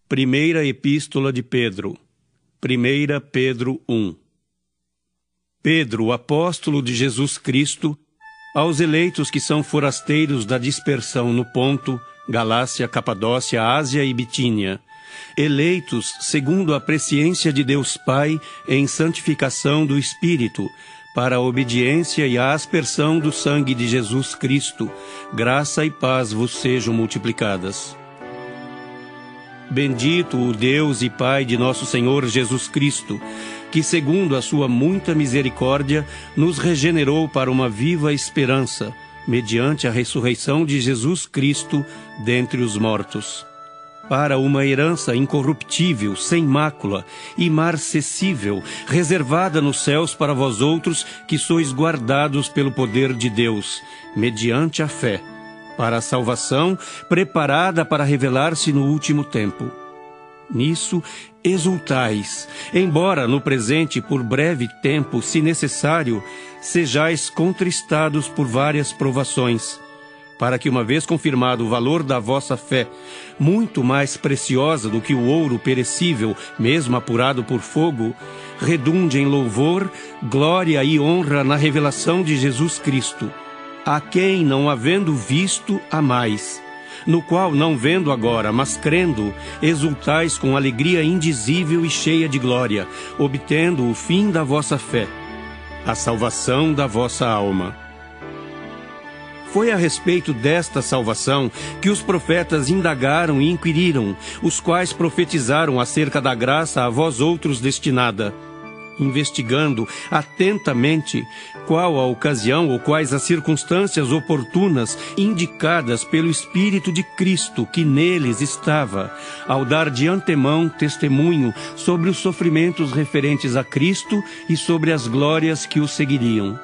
Primeira Epístola de Pedro. 1 Pedro 1. Pedro, apóstolo de Jesus Cristo, aos eleitos que são forasteiros da dispersão no Ponto, Galácia, Capadócia, Ásia e Bitínia, eleitos segundo a presciência de Deus Pai em santificação do Espírito, para a obediência e a aspersão do sangue de Jesus Cristo, graça e paz vos sejam multiplicadas. Bendito o Deus e Pai de nosso Senhor Jesus Cristo, que segundo a sua muita misericórdia nos regenerou para uma viva esperança, mediante a ressurreição de Jesus Cristo dentre os mortos, para uma herança incorruptível, sem mácula, imarcessível, reservada nos céus para vós outros que sois guardados pelo poder de Deus, mediante a fé, para a salvação preparada para revelar-se no último tempo. Nisso exultais, embora no presente por breve tempo, se necessário, sejais contristados por várias provações, para que, uma vez confirmado o valor da vossa fé, muito mais preciosa do que o ouro perecível, mesmo apurado por fogo, redunde em louvor, glória e honra na revelação de Jesus Cristo, a quem, não havendo visto, amais, no qual, não vendo agora, mas crendo, exultais com alegria indizível e cheia de glória, obtendo o fim da vossa fé, a salvação da vossa alma. Foi a respeito desta salvação que os profetas indagaram e inquiriram, os quais profetizaram acerca da graça a vós outros destinada, investigando atentamente qual a ocasião ou quais as circunstâncias oportunas indicadas pelo Espírito de Cristo que neles estava, ao dar de antemão testemunho sobre os sofrimentos referentes a Cristo e sobre as glórias que o seguiriam.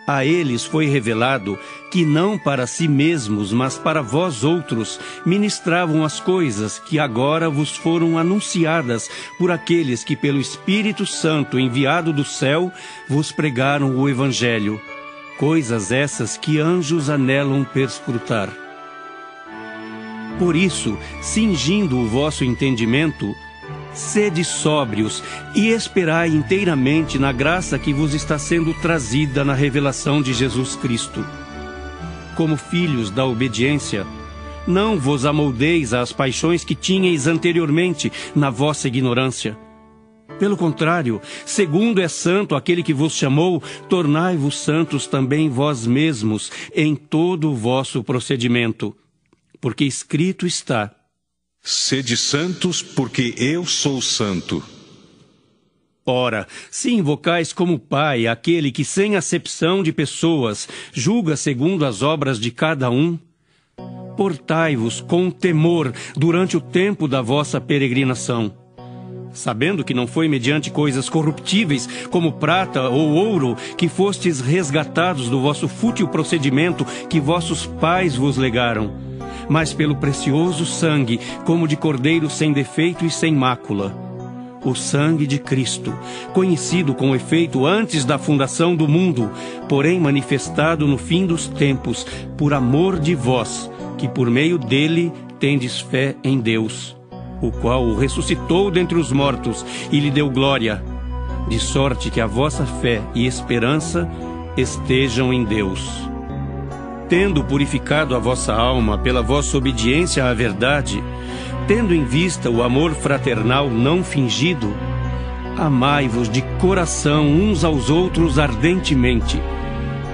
A eles foi revelado que não para si mesmos, mas para vós outros, ministravam as coisas que agora vos foram anunciadas por aqueles que pelo Espírito Santo enviado do céu vos pregaram o Evangelho, coisas essas que anjos anelam perscrutar. Por isso, cingindo o vosso entendimento, sede sóbrios e esperai inteiramente na graça que vos está sendo trazida na revelação de Jesus Cristo. Como filhos da obediência, não vos amoldeis às paixões que tinhais anteriormente na vossa ignorância. Pelo contrário, segundo é santo aquele que vos chamou, tornai-vos santos também vós mesmos em todo o vosso procedimento. Porque escrito está: sede santos, porque eu sou santo. Ora, se invocais como Pai aquele que, sem acepção de pessoas, julga segundo as obras de cada um, portai-vos com temor durante o tempo da vossa peregrinação, sabendo que não foi mediante coisas corruptíveis, como prata ou ouro, que fostes resgatados do vosso fútil procedimento que vossos pais vos legaram, mas pelo precioso sangue, como de cordeiro sem defeito e sem mácula, o sangue de Cristo, conhecido com efeito antes da fundação do mundo, porém manifestado no fim dos tempos, por amor de vós, que por meio dele tendes fé em Deus, o qual o ressuscitou dentre os mortos e lhe deu glória, de sorte que a vossa fé e esperança estejam em Deus. Tendo purificado a vossa alma pela vossa obediência à verdade, tendo em vista o amor fraternal não fingido, amai-vos de coração uns aos outros ardentemente,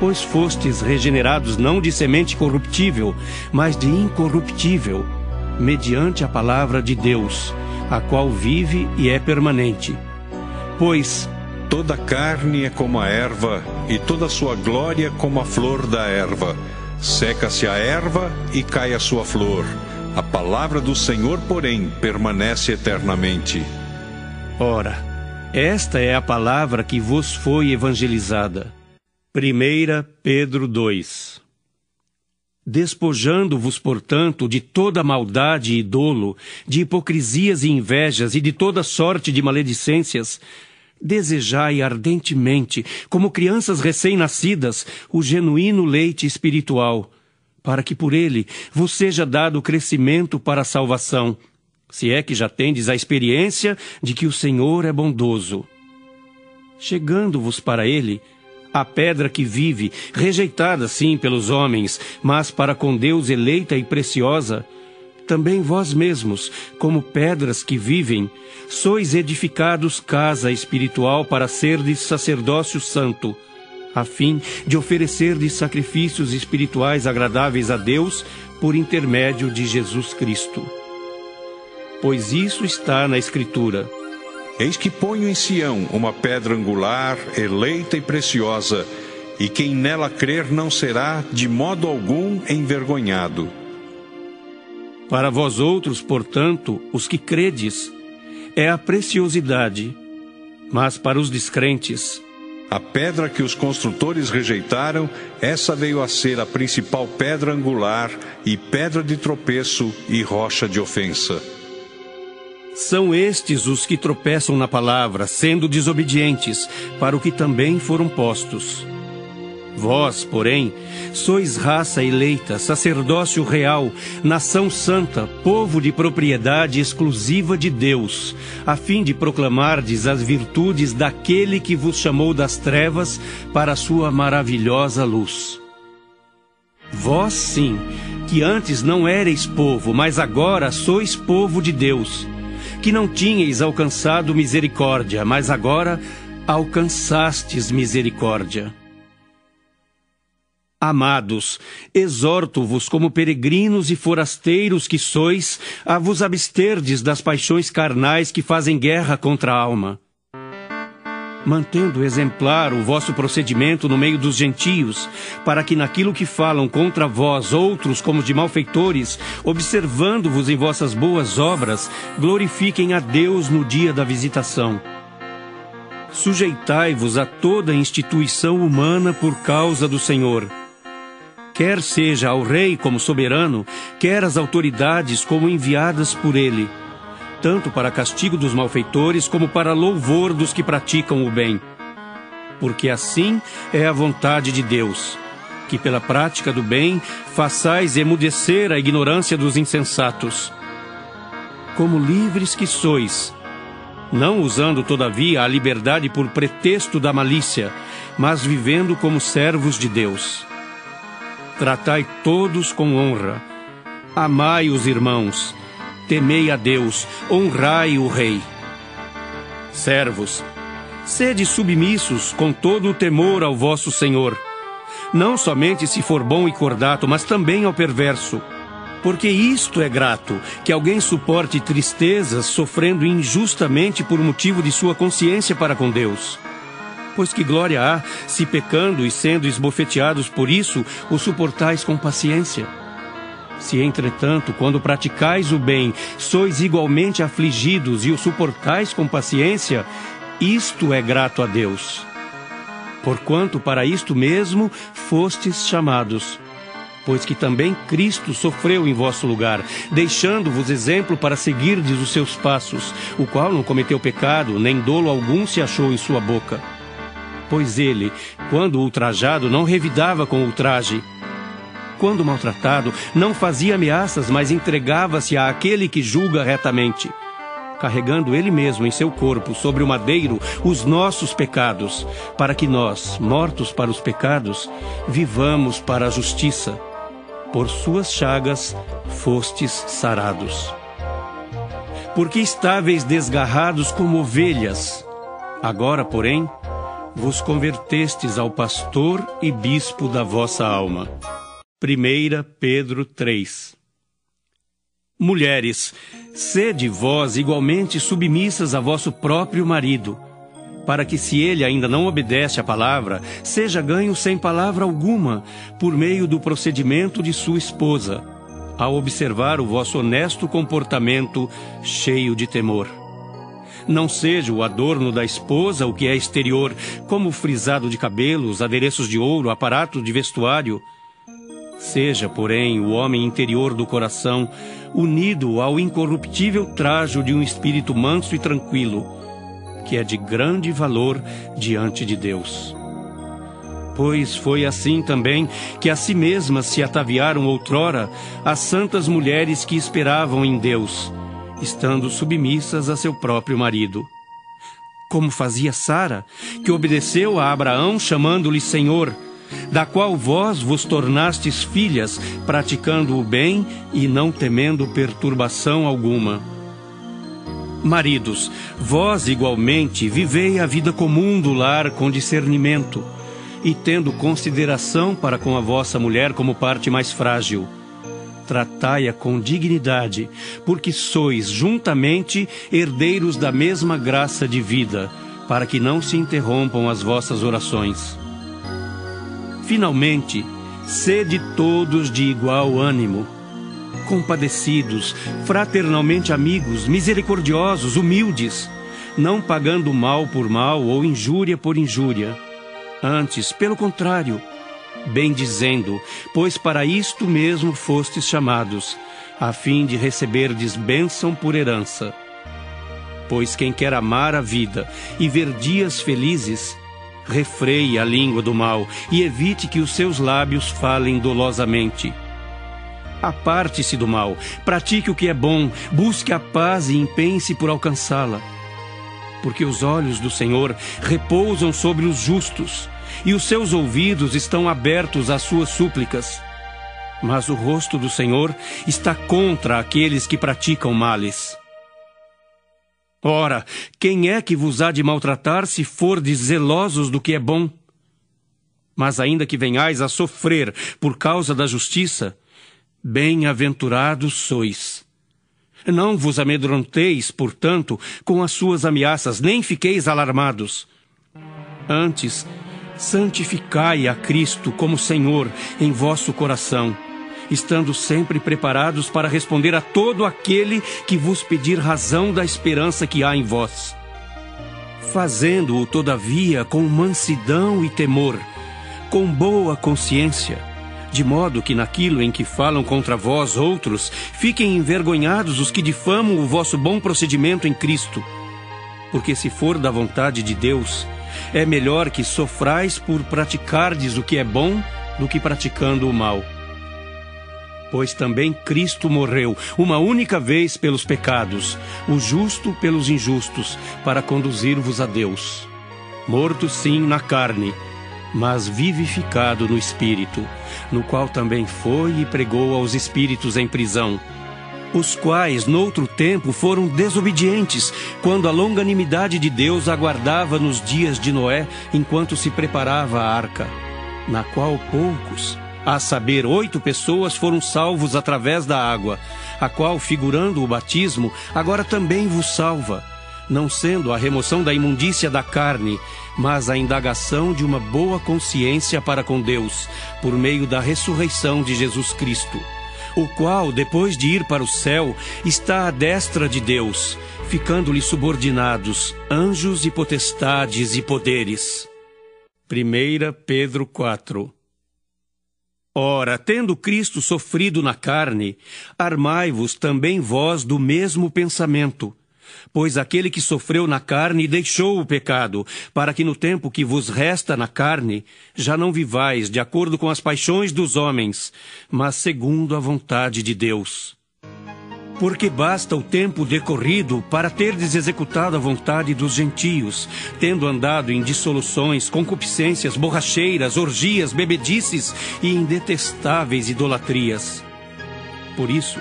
pois fostes regenerados não de semente corruptível, mas de incorruptível, mediante a palavra de Deus, a qual vive e é permanente. Pois toda carne é como a erva, e toda a sua glória como a flor da erva. Seca-se a erva e cai a sua flor. A palavra do Senhor, porém, permanece eternamente. Ora, esta é a palavra que vos foi evangelizada. 1 Pedro 2. Despojando-vos, portanto, de toda maldade e dolo, de hipocrisias e invejas e de toda sorte de maledicências, desejai ardentemente, como crianças recém-nascidas, o genuíno leite espiritual, para que por ele vos seja dado crescimento para a salvação, se é que já tendes a experiência de que o Senhor é bondoso. Chegando-vos para ele, a pedra que vive, rejeitada sim pelos homens, mas para com Deus eleita e preciosa, também vós mesmos, como pedras que vivem, sois edificados casa espiritual para serdes sacerdócio santo, a fim de oferecerdes sacrifícios espirituais agradáveis a Deus por intermédio de Jesus Cristo. Pois isso está na Escritura: Eis que ponho em Sião uma pedra angular, eleita e preciosa, e quem nela crer não será, de modo algum, envergonhado. Para vós outros, portanto, os que credes, é a preciosidade, mas para os descrentes, a pedra que os construtores rejeitaram, essa veio a ser a principal pedra angular, e pedra de tropeço e rocha de ofensa. São estes os que tropeçam na palavra, sendo desobedientes, para o que também foram postos. Vós, porém, sois raça eleita, sacerdócio real, nação santa, povo de propriedade exclusiva de Deus, a fim de proclamardes as virtudes daquele que vos chamou das trevas para a sua maravilhosa luz. Vós, sim, que antes não éreis povo, mas agora sois povo de Deus, que não tinhais alcançado misericórdia, mas agora alcançastes misericórdia. Amados, exorto-vos como peregrinos e forasteiros que sois, a vos absterdes das paixões carnais que fazem guerra contra a alma, mantendo exemplar o vosso procedimento no meio dos gentios, para que naquilo que falam contra vós outros como de malfeitores, observando-vos em vossas boas obras, glorifiquem a Deus no dia da visitação. Sujeitai-vos a toda instituição humana por causa do Senhor, quer seja ao rei como soberano, quer às autoridades como enviadas por ele, tanto para castigo dos malfeitores como para louvor dos que praticam o bem. Porque assim é a vontade de Deus, que pela prática do bem façais emudecer a ignorância dos insensatos. Como livres que sois, não usando todavia a liberdade por pretexto da malícia, mas vivendo como servos de Deus. Tratai todos com honra, amai os irmãos, temei a Deus, honrai o rei. Servos, sede submissos com todo o temor ao vosso Senhor, não somente se for bom e cordato, mas também ao perverso. Porque isto é grato, que alguém suporte tristezas, sofrendo injustamente por motivo de sua consciência para com Deus. Pois que glória há, se pecando e sendo esbofeteados por isso, o suportais com paciência. Se, entretanto, quando praticais o bem, sois igualmente afligidos e o suportais com paciência, isto é grato a Deus. Porquanto para isto mesmo fostes chamados, pois que também Cristo sofreu em vosso lugar, deixando-vos exemplo para seguirdes os seus passos, o qual não cometeu pecado, nem dolo algum se achou em sua boca. Pois ele, quando ultrajado, não revidava com ultraje. Quando maltratado, não fazia ameaças, mas entregava-se àquele que julga retamente, carregando ele mesmo em seu corpo, sobre o madeiro, os nossos pecados, para que nós, mortos para os pecados, vivamos para a justiça. Por suas chagas fostes sarados. Porque estáveis desgarrados como ovelhas, agora, porém, vos convertestes ao pastor e bispo da vossa alma. 1 Pedro 3. Mulheres, sede vós igualmente submissas a vosso próprio marido, para que, se ele ainda não obedece à palavra, seja ganho sem palavra alguma, por meio do procedimento de sua esposa, ao observar o vosso honesto comportamento cheio de temor. Não seja o adorno da esposa o que é exterior, como o frisado de cabelos, adereços de ouro, aparato de vestuário. Seja, porém, o homem interior do coração, unido ao incorruptível trajo de um espírito manso e tranquilo, que é de grande valor diante de Deus. Pois foi assim também que a si mesmas se ataviaram outrora as santas mulheres que esperavam em Deus, estando submissas a seu próprio marido. Como fazia Sara, que obedeceu a Abraão, chamando-lhe Senhor, da qual vós vos tornastes filhas, praticando o bem e não temendo perturbação alguma. Maridos, vós igualmente vivei a vida comum do lar com discernimento, e tendo consideração para com a vossa mulher como parte mais frágil. Tratai-a com dignidade, porque sois juntamente herdeiros da mesma graça de vida, para que não se interrompam as vossas orações. Finalmente, sede todos de igual ânimo, compadecidos, fraternalmente amigos, misericordiosos, humildes, não pagando mal por mal ou injúria por injúria. Antes, pelo contrário, bendizendo, pois para isto mesmo fostes chamados, a fim de receberdes bênção por herança. Pois quem quer amar a vida e ver dias felizes, refreie a língua do mal e evite que os seus lábios falem dolosamente. Aparte-se do mal, pratique o que é bom, busque a paz e empenhe-se por alcançá-la. Porque os olhos do Senhor repousam sobre os justos, e os seus ouvidos estão abertos às suas súplicas. Mas o rosto do Senhor está contra aqueles que praticam males. Ora, quem é que vos há de maltratar se fordes zelosos do que é bom? Mas ainda que venhais a sofrer por causa da justiça, bem-aventurados sois. Não vos amedronteis, portanto, com as suas ameaças, nem fiqueis alarmados. Antes, santificai a Cristo como Senhor em vosso coração, estando sempre preparados para responder a todo aquele que vos pedir razão da esperança que há em vós. Fazendo-o, todavia, com mansidão e temor, com boa consciência, de modo que naquilo em que falam contra vós outros, fiquem envergonhados os que difamam o vosso bom procedimento em Cristo. Porque se for da vontade de Deus, é melhor que sofrais por praticardes o que é bom do que praticando o mal. Pois também Cristo morreu uma única vez pelos pecados, o justo pelos injustos, para conduzir-vos a Deus. Morto sim na carne, mas vivificado no Espírito, no qual também foi e pregou aos espíritos em prisão, os quais noutro tempo foram desobedientes, quando a longanimidade de Deus aguardava nos dias de Noé, enquanto se preparava a arca, na qual poucos, a saber 8 pessoas, foram salvos através da água, a qual, figurando o batismo, agora também vos salva, não sendo a remoção da imundícia da carne, mas a indagação de uma boa consciência para com Deus, por meio da ressurreição de Jesus Cristo, o qual, depois de ir para o céu, está à destra de Deus, ficando-lhe subordinados anjos e potestades e poderes. 1 Pedro 4. Ora, tendo Cristo sofrido na carne, armai-vos também vós do mesmo pensamento. Pois aquele que sofreu na carne deixou o pecado, para que no tempo que vos resta na carne, já não vivais de acordo com as paixões dos homens, mas segundo a vontade de Deus. Porque basta o tempo decorrido para terdes executado a vontade dos gentios, tendo andado em dissoluções, concupiscências, borracheiras, orgias, bebedices e em detestáveis idolatrias. Por isso,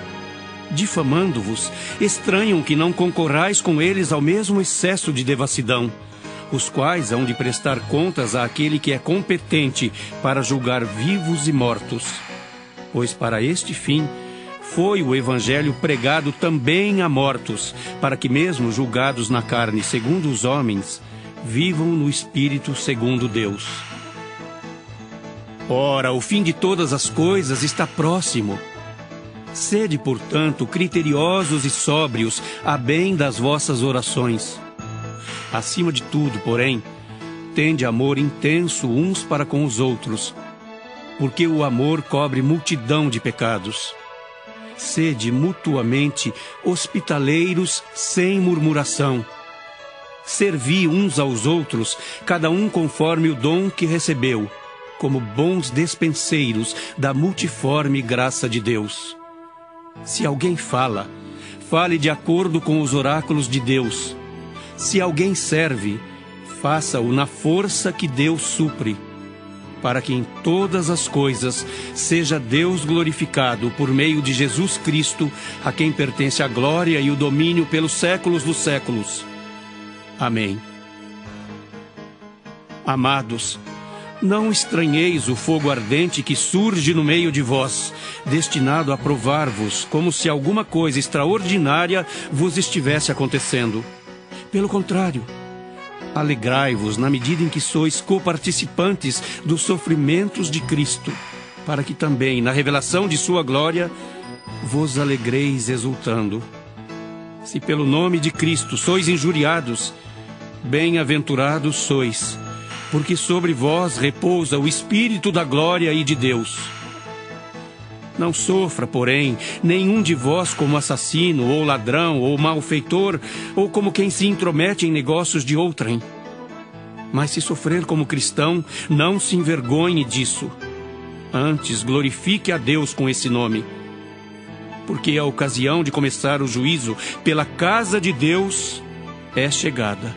difamando-vos, estranham que não concorrais com eles ao mesmo excesso de devassidão, os quais hão de prestar contas àquele que é competente para julgar vivos e mortos. Pois para este fim foi o Evangelho pregado também a mortos, para que mesmo julgados na carne segundo os homens, vivam no Espírito segundo Deus. Ora, o fim de todas as coisas está próximo. Sede, portanto, criteriosos e sóbrios, a bem das vossas orações. Acima de tudo, porém, tende amor intenso uns para com os outros, porque o amor cobre multidão de pecados. Sede mutuamente hospitaleiros sem murmuração. Servi uns aos outros, cada um conforme o dom que recebeu, como bons despenseiros da multiforme graça de Deus. Se alguém fala, fale de acordo com os oráculos de Deus. Se alguém serve, faça-o na força que Deus supre, para que em todas as coisas seja Deus glorificado por meio de Jesus Cristo, a quem pertence a glória e o domínio pelos séculos dos séculos. Amém. Amados, não estranheis o fogo ardente que surge no meio de vós, destinado a provar-vos, como se alguma coisa extraordinária vos estivesse acontecendo. Pelo contrário, alegrai-vos na medida em que sois coparticipantes dos sofrimentos de Cristo, para que também, na revelação de sua glória, vos alegreis exultando. Se pelo nome de Cristo sois injuriados, bem-aventurados sois, porque sobre vós repousa o Espírito da glória e de Deus. Não sofra, porém, nenhum de vós como assassino, ou ladrão, ou malfeitor, ou como quem se intromete em negócios de outrem. Mas se sofrer como cristão, não se envergonhe disso. Antes, glorifique a Deus com esse nome. Porque a ocasião de começar o juízo pela casa de Deus é chegada.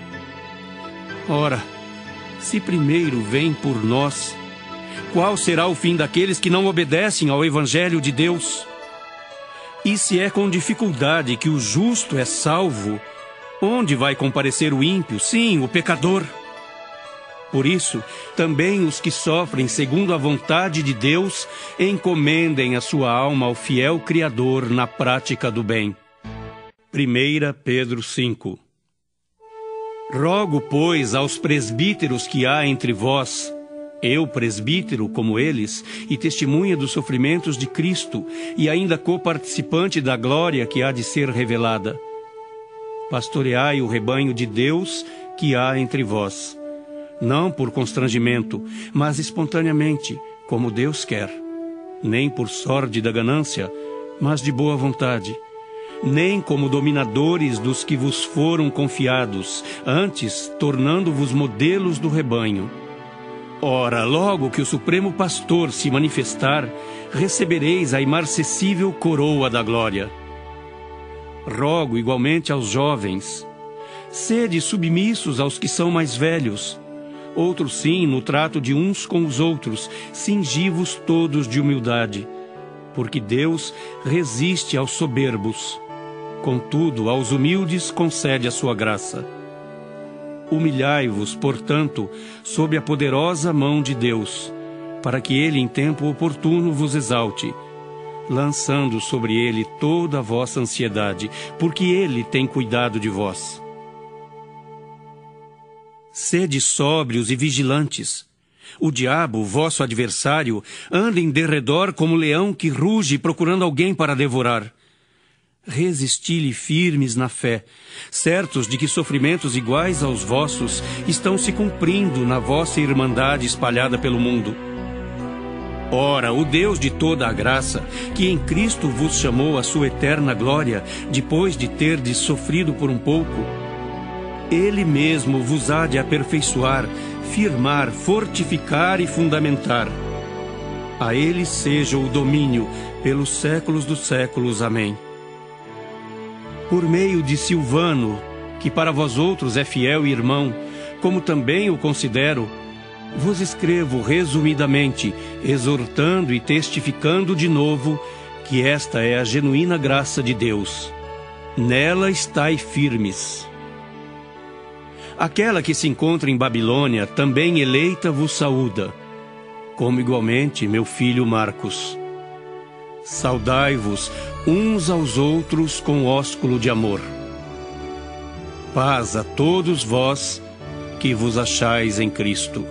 Ora, se primeiro vem por nós, qual será o fim daqueles que não obedecem ao Evangelho de Deus? E se é com dificuldade que o justo é salvo, onde vai comparecer o ímpio, sim, o pecador? Por isso, também os que sofrem segundo a vontade de Deus, encomendem a sua alma ao fiel Criador na prática do bem. 1 Pedro 5. Rogo, pois, aos presbíteros que há entre vós, eu, presbítero, como eles, e testemunha dos sofrimentos de Cristo, e ainda coparticipante da glória que há de ser revelada. Pastoreai o rebanho de Deus que há entre vós, não por constrangimento, mas espontaneamente, como Deus quer, nem por sórdida ganância, mas de boa vontade, nem como dominadores dos que vos foram confiados, antes tornando-vos modelos do rebanho. Ora, logo que o Supremo Pastor se manifestar, recebereis a imarcessível coroa da glória. Rogo igualmente aos jovens, sede submissos aos que são mais velhos, outros sim no trato de uns com os outros, cingi-vos todos de humildade, porque Deus resiste aos soberbos, contudo aos humildes concede a sua graça. Humilhai-vos, portanto, sob a poderosa mão de Deus, para que ele em tempo oportuno vos exalte, lançando sobre ele toda a vossa ansiedade, porque ele tem cuidado de vós. Sede sóbrios e vigilantes. O diabo, vosso adversário, anda em derredor como leão que ruge procurando alguém para devorar. Resisti-lhe firmes na fé, certos de que sofrimentos iguais aos vossos estão se cumprindo na vossa irmandade espalhada pelo mundo. Ora, o Deus de toda a graça, que em Cristo vos chamou à sua eterna glória, depois de terdes sofrido por um pouco, Ele mesmo vos há de aperfeiçoar, firmar, fortificar e fundamentar. A Ele seja o domínio pelos séculos dos séculos. Amém. Por meio de Silvano, que para vós outros é fiel irmão, como também o considero, vos escrevo resumidamente, exortando e testificando de novo que esta é a genuína graça de Deus. Nela estai firmes. Aquela que se encontra em Babilônia, também eleita, vos saúda, como igualmente meu filho Marcos. Saudai-vos uns aos outros com ósculo de amor. Paz a todos vós que vos achais em Cristo.